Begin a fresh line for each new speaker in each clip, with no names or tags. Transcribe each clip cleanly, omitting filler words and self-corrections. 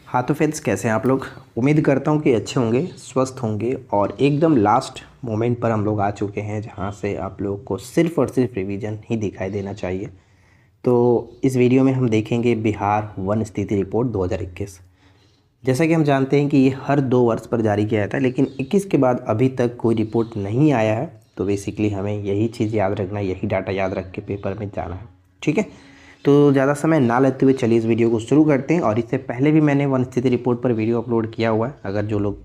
हाँ तो फ्रेंड्स, कैसे हैं आप लोग। उम्मीद करता हूँ कि अच्छे होंगे, स्वस्थ होंगे। और एकदम लास्ट मोमेंट पर हम लोग आ चुके हैं जहाँ से आप लोगों को सिर्फ़ और सिर्फ रिवीजन ही दिखाई देना चाहिए। तो इस वीडियो में हम देखेंगे बिहार वन स्थिति रिपोर्ट 2021। जैसा कि हम जानते हैं कि ये हर 2 वर्ष पर जारी किया जाता है, लेकिन 21 के बाद अभी तक कोई रिपोर्ट नहीं आया है। तो बेसिकली हमें यही चीज़ याद रखना है, यही डाटा याद रख के पेपर में जाना है। ठीक है, तो ज़्यादा समय ना लेते हुए चलिए इस वीडियो को शुरू करते हैं। और इससे पहले भी मैंने वन स्थिति रिपोर्ट पर वीडियो अपलोड किया हुआ है। अगर जो लोग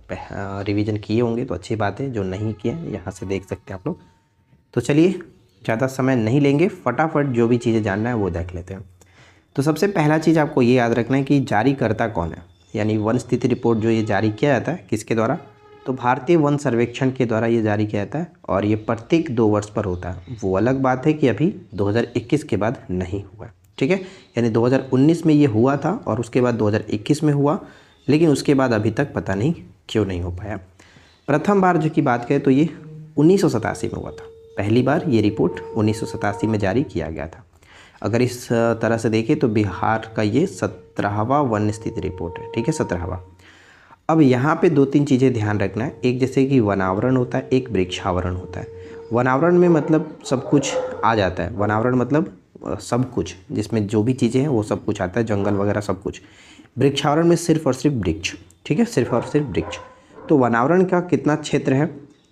रिवीजन किए होंगे तो अच्छी बात है, जो नहीं किए यहाँ से देख सकते हैं आप लोग। तो चलिए ज़्यादा समय नहीं लेंगे, फटाफट जो भी चीज़ें जानना है वो देख लेते हैं। तो सबसे पहला चीज़ आपको ये याद रखना है कि जारीकर्ता कौन है। यानी वन स्थिति रिपोर्ट जो ये जारी किया जाता है किसके द्वारा, तो भारतीय वन सर्वेक्षण के द्वारा ये जारी किया जाता है। और ये प्रत्येक 2 वर्ष पर होता है। वो अलग बात है कि अभी 2021 के बाद नहीं हुआ। ठीक है, यानी 2019 में ये हुआ था और उसके बाद 2021 में हुआ, लेकिन उसके बाद अभी तक पता नहीं क्यों नहीं हो पाया। प्रथम बार जो की बात करें तो ये 1987 में हुआ था। पहली बार ये रिपोर्ट 1987 में जारी किया गया था। अगर इस तरह से देखें तो बिहार का ये 17वां वन स्थिति रिपोर्ट है। ठीक है, 17वां। अब यहाँ पे 2-3 चीज़ें ध्यान रखना है। एक जैसे कि वनावरण होता है, एक वृक्षावरण होता है। वनावरण में मतलब सब कुछ आ जाता है। वनावरण मतलब सब कुछ, जिसमें जो भी चीज़ें हैं वो सब कुछ आता है, जंगल वगैरह सब कुछ। वृक्षावरण में सिर्फ और सिर्फ वृक्ष। ठीक है, सिर्फ और सिर्फ वृक्ष। तो वनावरण का कितना क्षेत्र है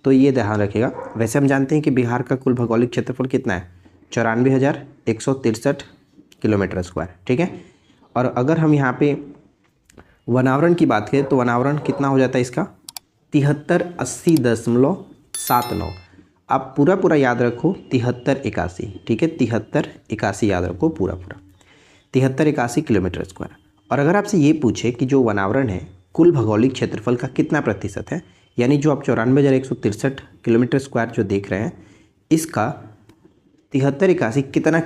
तो ये ध्यान रखिएगा। वैसे हम जानते हैं कि बिहार का कुल भौगोलिक क्षेत्रफल कितना है, 94,163 किलोमीटर स्क्वायर। ठीक है, और अगर हम यहाँ पे वनावरण की बात करें तो वनावरण कितना हो जाता है इसका, 7380.79। आप पूरा याद रखो, 7381। ठीक है, 7381 याद रखो पूरा 7381 किलोमीटर स्क्वायर। और अगर आपसे ये पूछे कि जो वनावरण है कुल भौगोलिक क्षेत्रफल का कितना प्रतिशत है, यानी जो आप 94,163 किलोमीटर स्क्वायर जो देख रहे हैं, इसका 7381 कितना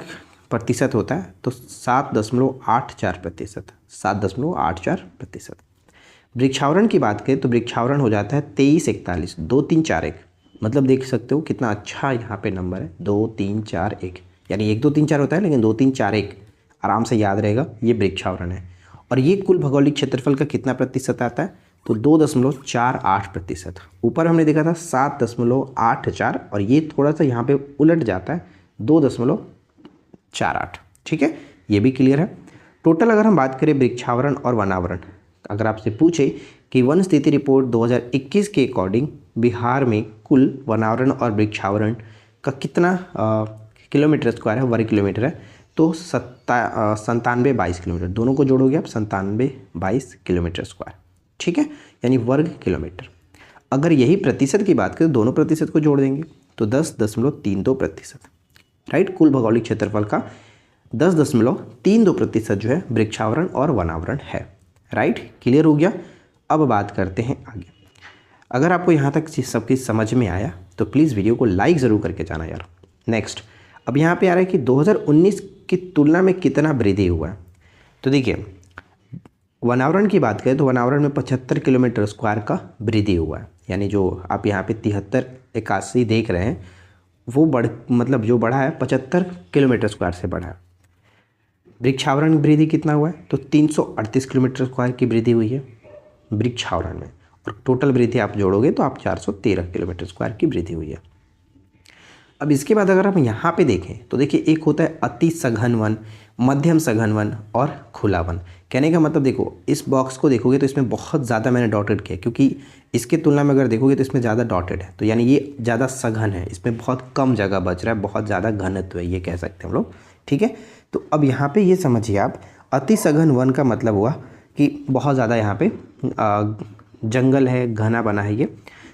प्रतिशत होता है, तो 7.84%। 7.84%। वृक्षावरण की बात करें तो वृक्षावरण हो जाता है 2341, 2341। मतलब देख सकते हो कितना अच्छा यहाँ पे नंबर है, 2341। यानी 1 2 3 4 होता है, लेकिन 2 3 4 1 आराम से याद रहेगा, ये वृक्षावरण है। और ये कुल भौगोलिक क्षेत्रफल का कितना प्रतिशत आता है, तो 2.48%। ऊपर हमने देखा था 7.84 और ये थोड़ा सा यहाँ पे उलट जाता है, 2.48। ठीक है, ये भी क्लियर है। टोटल अगर हम बात करें वृक्षावरण और वनावरण, अगर आपसे पूछे कि वन स्थिति रिपोर्ट 2021 के अकॉर्डिंग बिहार में कुल वनावरण और वृक्षावरण का कितना किलोमीटर स्क्वायर है, वर्ग किलोमीटर है, तो 9722 किलोमीटर। दोनों को जोड़ोगे आप, 9722 किलोमीटर स्क्वायर। ठीक है, यानी वर्ग किलोमीटर। अगर यही प्रतिशत की बात करें, दोनों प्रतिशत को जोड़ देंगे तो 10.32%। राइट, कुल भौगोलिक क्षेत्रफल का 10.32% जो है वृक्षावरण और वनावरण है। राइट, क्लियर हो गया। अब बात करते हैं आगे। अगर आपको यहाँ तक सब कुछ समझ में आया तो प्लीज़ वीडियो को लाइक ज़रूर करके जाना यार। नेक्स्ट, अब यहाँ पे आ रहा है कि 2019 की तुलना में कितना वृद्धि हुआ है। तो देखिए, वनावरण की बात करें तो वनावरण में 75 किलोमीटर स्क्वायर का वृद्धि हुआ है। यानी जो आप यहाँ पे 7381 देख रहे हैं वो मतलब जो बढ़ा है 75 किलोमीटर स्क्वायर से बढ़ा है। वृक्षावरण वृद्धि कितना हुआ है, तो 338 किलोमीटर स्क्वायर की वृद्धि हुई है वृक्षावरण में। और टोटल वृद्धि आप जोड़ोगे तो आप 413 किलोमीटर स्क्वायर की वृद्धि हुई है। अब इसके बाद अगर हम यहाँ पे देखें तो देखिए, एक होता है अति सघन वन, मध्यम सघन वन और खुला वन। कहने का मतलब देखो, इस बॉक्स को देखोगे तो इसमें बहुत ज़्यादा मैंने डॉटेड किया, क्योंकि इसके तुलना में अगर देखोगे तो इसमें ज़्यादा डॉटेड है। तो यानी ये ज़्यादा सघन है, इसमें बहुत कम जगह बच रहा है, बहुत ज़्यादा घनत्व है, ये कह सकते हैं हम लोग। ठीक है, तो अब यहाँ पे ये समझिए आप, अति सघन वन का मतलब हुआ कि बहुत ज़्यादा यहाँ पे जंगल है, घना बना है ये।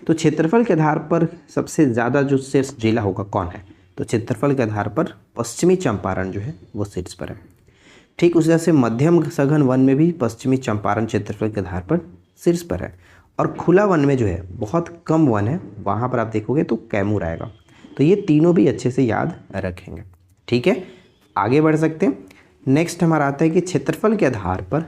तो क्षेत्रफल के आधार पर सबसे ज़्यादा जो शीर्ष जिला होगा कौन है, तो क्षेत्रफल के आधार पर पश्चिमी चंपारण जो है वो शीर्ष पर है। ठीक उसी तरह से मध्यम सघन वन में भी पश्चिमी चंपारण क्षेत्रफल के आधार पर शीर्ष पर है। और खुला वन में जो है बहुत कम वन है, वहाँ पर आप देखोगे तो कैमूर आएगा। तो ये तीनों भी अच्छे से याद रखेंगे। ठीक है, आगे बढ़ सकते हैं। नेक्स्ट हमारा आता है कि क्षेत्रफल के आधार पर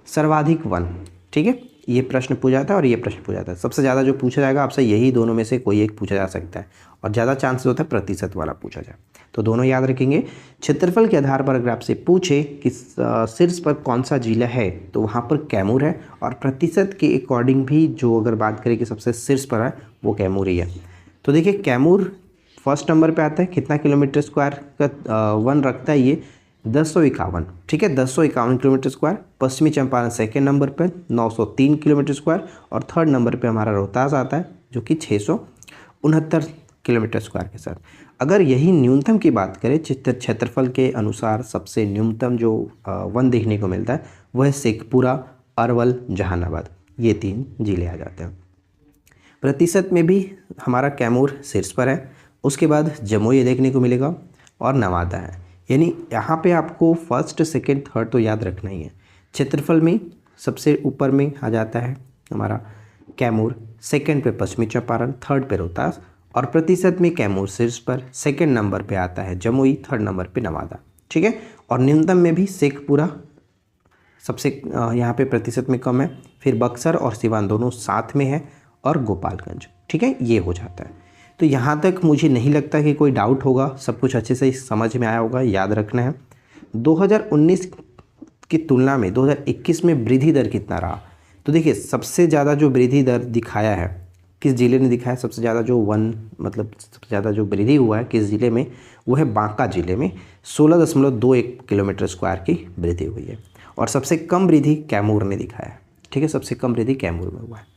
सर्वाधिक वन। ठीक है, ये प्रश्न पूछा जाता है और ये प्रश्न पूछा जाता है। सबसे ज़्यादा जो पूछा जाएगा आपसे यही दोनों में से कोई एक पूछा जा सकता है, और ज़्यादा चांसेस होता है प्रतिशत वाला पूछा जाए। तो दोनों याद रखेंगे। क्षेत्रफल के आधार पर अगर आपसे पूछे कि शीर्ष पर कौन सा जिला है तो वहाँ पर कैमूर है, और प्रतिशत के अकॉर्डिंग भी जो अगर बात करें कि सबसे शीर्ष पर है वो कैमूर ही है। तो देखिए कैमूर फर्स्ट नंबर पे आता है, कितना किलोमीटर स्क्वायर का वन रखता है ये 1051, ठीक है 1051 किलोमीटर स्क्वायर। पश्चिमी चंपारण सेकेंड नंबर पे 903 किलोमीटर स्क्वायर, और थर्ड नंबर पे हमारा रोहतास आता है जो कि 669 किलोमीटर स्क्वायर के साथ। अगर यही न्यूनतम की बात करें क्षेत्रफल के अनुसार सबसे न्यूनतम जो वन देखने को मिलता है वह है शेखपुरा, अरवल, जहानाबाद, ये 3 जिले आ जाते हैं। प्रतिशत में भी हमारा कैमूर शीर्ष पर है, उसके बाद जमुई देखने को मिलेगा और नवादा है। यानी यहाँ पे आपको फर्स्ट सेकंड थर्ड तो याद रखना ही है। क्षेत्रफल में सबसे ऊपर में आ जाता है हमारा कैमूर, सेकंड पे पश्चिमी चंपारण, थर्ड पे रोहतास, और प्रतिशत में कैमूर शीर्ष पर, सेकंड नंबर पे आता है जमुई, थर्ड नंबर पे नवादा, ठीक है। और न्यूनतम में भी शेखपुरा सबसे यहाँ पे प्रतिशत में कम है, फिर बक्सर और सिवान दोनों साथ में है, और गोपालगंज, ठीक है, ये हो जाता है। तो यहाँ तक मुझे नहीं लगता कि कोई डाउट होगा, सब कुछ अच्छे से समझ में आया होगा। याद रखना है 2019 की तुलना में 2021 में वृद्धि दर कितना रहा। तो देखिए सबसे ज़्यादा जो वृद्धि दर दिखाया है, किस ज़िले ने दिखाया सबसे ज़्यादा, जो सबसे ज़्यादा जो वृद्धि हुआ है किस ज़िले में, वो है बांका ज़िले में 16.21 किलोमीटर स्क्वायर की वृद्धि हुई है। और सबसे कम वृद्धि कैमूर ने दिखाया है, ठीक है, सबसे कम वृद्धि कैमूर में हुआ है।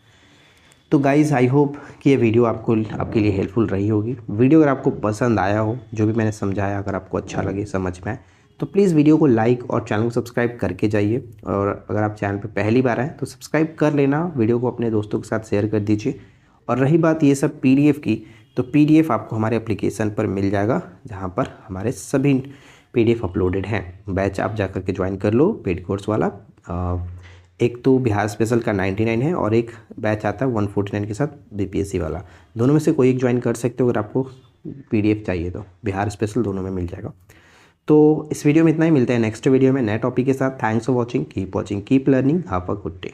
तो गाइज़ आई होप कि ये वीडियो आपके लिए हेल्पफुल रही होगी। वीडियो अगर आपको पसंद आया हो, जो भी मैंने समझाया अगर आपको अच्छा लगे, समझ में आए, तो प्लीज़ वीडियो को लाइक और चैनल को सब्सक्राइब करके जाइए। और अगर आप चैनल पर पहली बार आए तो सब्सक्राइब कर लेना, वीडियो को अपने दोस्तों के साथ शेयर कर दीजिए। और रही बात ये सब PDF की, तो PDF आपको हमारे एप्लीकेशन पर मिल जाएगा, जहाँ पर हमारे सभी PDF अपलोडेड हैं। बैच आप जा कर के ज्वाइन कर लो पेड कोर्स वाला। एक तो बिहार स्पेशल का 99 है, और एक बैच आता है 149 के साथ BPSC वाला। दोनों में से कोई एक ज्वाइन कर सकते हो अगर आपको PDF चाहिए तो। बिहार स्पेशल दोनों में मिल जाएगा। तो इस वीडियो में इतना ही, मिलते हैं नेक्स्ट वीडियो में नए टॉपिक के साथ। Thanks for watching, keep learning, have a good day.